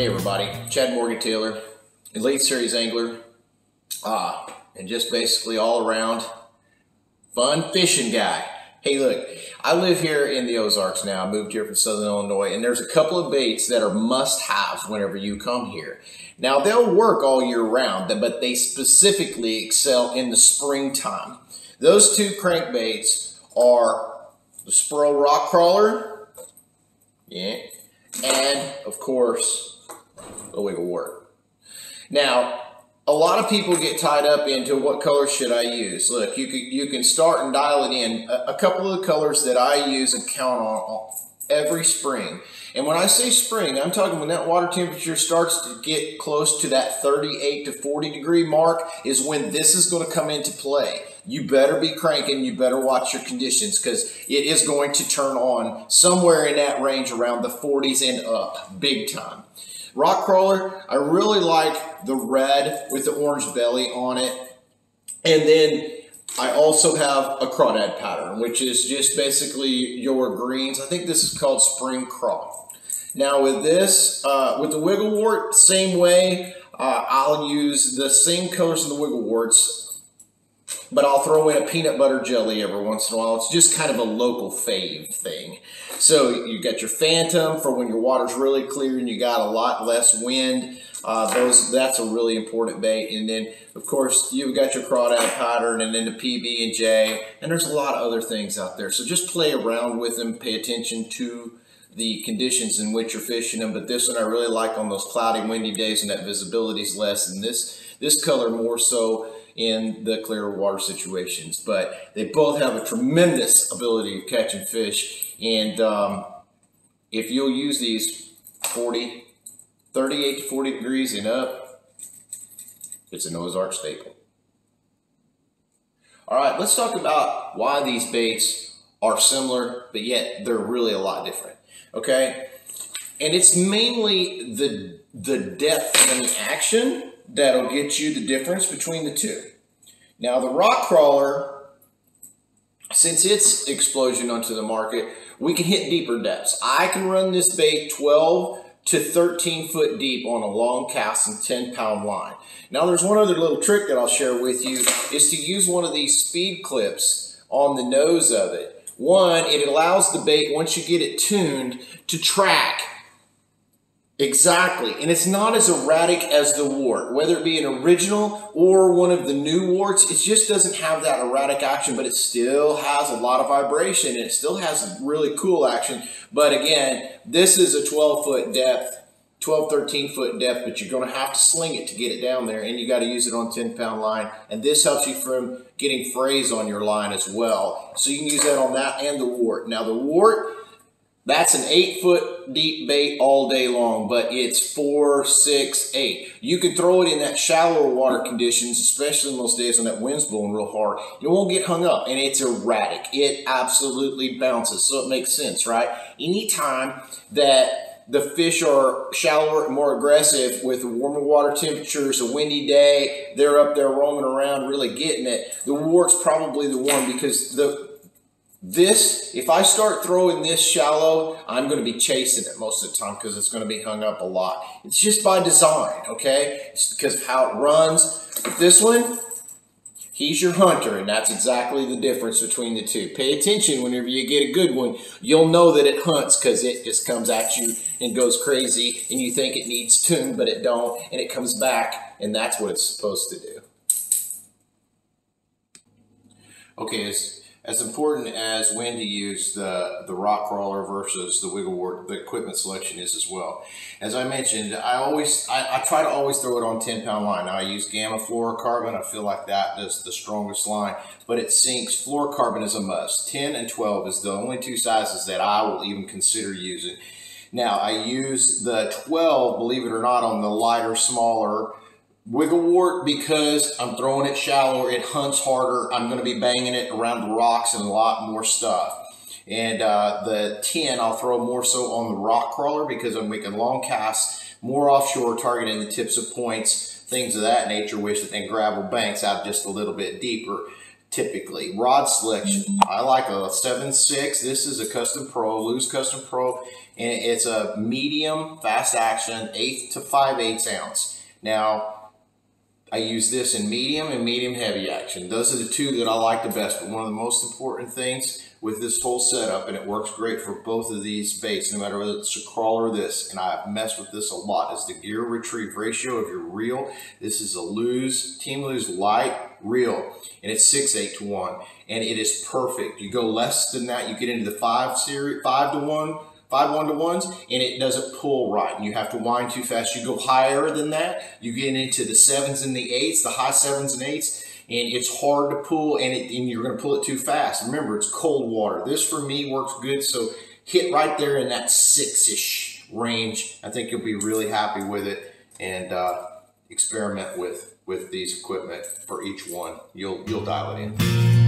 Hey everybody, Chad Morgenthaler, Elite Series Angler, and just basically all around fun fishing guy. Hey look, I live here in the Ozarks now. I moved here from Southern Illinois, and there's a couple of baits that are must-haves whenever you come here. Now they'll work all year round, but they specifically excel in the springtime. Those two crankbaits are the Spro rock crawler, and of course, the Wiggle Wart. Now, a lot of people get tied up into what color should I use. Look, you can start and dial it in. A couple of the colors that I use and count on every spring. And when I say spring, I'm talking when that water temperature starts to get close to that 38 to 40 degree mark is when this is going to come into play. You better be cranking, you better watch your conditions because it is going to turn on somewhere in that range around the 40s and up, big time. Rock crawler, I really like the red with the orange belly on it. And then I also have a crawdad pattern, which is just basically your greens. I think this is called spring craw. Now with this, with the Wiggle Wart, same way. I'll use the same colors in the Wiggle Warts, but I'll throw in a peanut butter jelly every once in a while. It's just kind of a local fave thing. So you got your Phantom for when your water's really clear and you got a lot less wind. That's a really important bait. And then, of course, you've got your crawdad pattern and then the PB and J. And there's a lot of other things out there. So just play around with them. Pay attention to the conditions in which you're fishing them. But this one I really like on those cloudy, windy days and that visibility is less. And this color more so in the clear water situations. But they both have a tremendous ability of catching fish. And if you'll use these 38 to 40 degrees and up, it's an Ozark staple. All right, let's talk about why these baits are similar, but yet they're really a lot different, okay? And it's mainly the depth and the action that'll get you the difference between the two. Now, the rock crawler, since its explosion onto the market, we can hit deeper depths. I can run this bait 12 to 13 foot deep on a long cast and 10-pound line. Now there's one other little trick that I'll share with you is to use one of these speed clips on the nose of it. One, it allows the bait, once you get it tuned, to track exactly, and it's not as erratic as the wart, whether it be an original or one of the new warts. It just doesn't have that erratic action, but it still has a lot of vibration and it still has really cool action. But again, this is a 12-foot depth, 13 foot depth, but you're going to have to sling it to get it down there, and you got to use it on 10-pound line. And this helps you from getting frays on your line as well. So you can use that on that and the wart. Now the wart, that's an 8-foot deep bait all day long, but it's 4, 6, 8. You can throw it in that shallower water conditions, especially in those days when that wind's blowing real hard. It won't get hung up, and it's erratic. It absolutely bounces, so it makes sense, right? Anytime that the fish are shallower and more aggressive with warmer water temperatures, a windy day, they're up there roaming around really getting it. The wart's probably the one because if I start throwing this shallow, I'm going to be chasing it most of the time because it's going to be hung up a lot. It's just by design, okay? It's because of how it runs. But this one, he's your hunter, and that's exactly the difference between the two. Pay attention whenever you get a good one. You'll know that it hunts because it just comes at you and goes crazy, and you think it needs tune, but it don't, and it comes back, and that's what it's supposed to do. Okay, as important as when to use the rock crawler versus the Wiggle Wart, the equipment selection is as well. As I mentioned, I try to always throw it on 10-pound line. Now I use gamma fluorocarbon. I feel like that is the strongest line, but it sinks. Fluorocarbon is a must. 10 and 12 is the only two sizes that I will even consider using. Now I use the 12, believe it or not, on the lighter, smaller Wiggle Wart because I'm throwing it shallower, it hunts harder, I'm going to be banging it around the rocks and a lot more stuff. And the 10 I'll throw more so on the rock crawler because I'm making long casts, more offshore, targeting the tips of points, things of that nature, which and gravel banks out just a little bit deeper. typically. Rod selection. I like a 7.6. This is a Custom Pro, Lew's Custom Pro, and it's a medium fast action 1/8 to 5/8 ounce. Now, I use this in medium and medium heavy action. Those are the two that I like the best. But one of the most important things with this whole setup, and it works great for both of these baits, no matter whether it's a crawler or this, and I've messed with this a lot, is the gear retrieve ratio of your reel. This is a Lew's, Team Lew's light reel, and it's 6/8 to 1, and it is perfect. You go less than that, you get into the 5-1-to-1s, and it doesn't pull right, and you have to wind too fast. You go higher than that, you get into the 7s and the 8s, the high 7s and 8s, and it's hard to pull, and you're going to pull it too fast. Remember, it's cold water. This for me works good, so hit right there in that 6-ish range. I think you'll be really happy with it, and experiment with these equipment for each one. You'll dial it in.